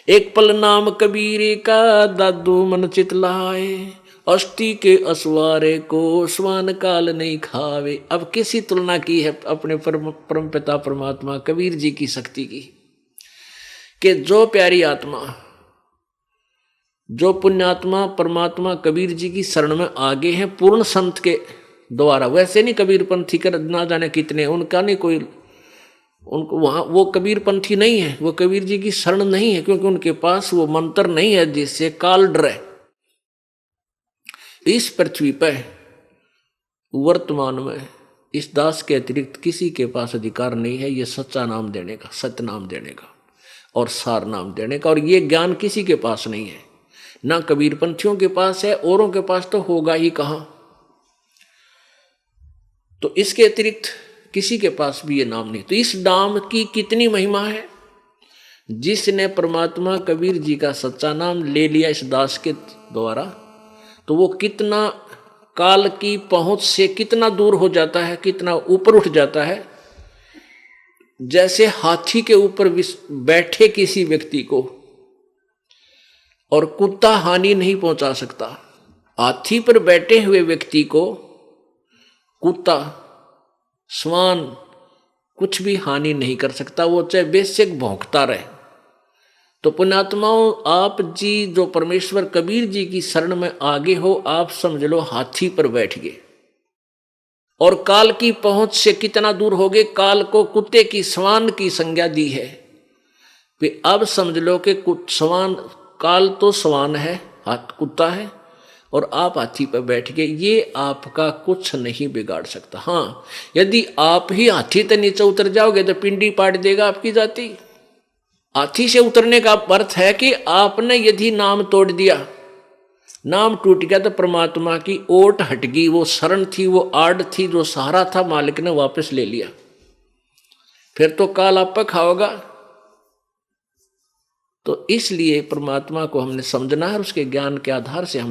एक पल नाम कबीरे का दादू मन चित लाए, अष्टि के असवारे को स्वान काल नहीं खावे। अब किसी तुलना की है अपने परम पिता परमात्मा कबीर जी की शक्ति की, कि जो प्यारी आत्मा, जो पुण्यात्मा परमात्मा कबीर जी की शरण में आगे हैं पूर्ण संत के द्वारा, वैसे नहीं कबीर पंथी कर ना जाने कितने, उनका नहीं कोई, उनको वहां वो कबीर पंथी नहीं है, वो कबीर जी की शरण नहीं है, क्योंकि उनके पास वो मंत्र नहीं है जिससे काल डरे। इस पृथ्वी पर वर्तमान में इस दास के अतिरिक्त किसी के पास अधिकार नहीं है ये सच्चा नाम देने का, सत्य नाम देने का और सार नाम देने का, और ये ज्ञान किसी के पास नहीं है, ना कबीर पंथियों के पास है, औरों के पास तो होगा ही कहां। तो इसके अतिरिक्त किसी के पास भी ये नाम नहीं। तो इस नाम की कितनी महिमा है, जिसने परमात्मा कबीर जी का सच्चा नाम ले लिया इस दास के द्वारा, तो वो कितना काल की पहुंच से कितना दूर हो जाता है, कितना ऊपर उठ जाता है। जैसे हाथी के ऊपर बैठे किसी व्यक्ति को और कुत्ता हानि नहीं पहुंचा सकता, हाथी पर बैठे हुए व्यक्ति को कुत्ता श्वान कुछ भी हानि नहीं कर सकता, वो चाहे बेशक भौंकता रहे। तो पुण्यात्माओं, आप जी जो परमेश्वर कबीर जी की शरण में आगे हो, आप समझ लो हाथी पर बैठ गए और काल की पहुंच से कितना दूर हो गए। काल को कुत्ते की श्वान की संज्ञा दी है, अब समझ लो कि श्वान, काल तो श्वान है, कुत्ता है, और आप हाथी पर बैठ गए, ये आपका कुछ नहीं बिगाड़ सकता। हाँ, यदि आप ही हाथी से नीचे उतर जाओगे तो पिंडी पाट देगा आपकी जाति। हाथी से उतरने का अर्थ है कि आपने यदि नाम तोड़ दिया, नाम टूट गया, तो परमात्मा की ओट हट गई, वो शरण थी, वो आड़ थी, जो सहारा था, मालिक ने वापस ले लिया, फिर तो काल आप पर खाओगा। तो इसलिए परमात्मा को हमने समझना है और उसके ज्ञान के आधार से हम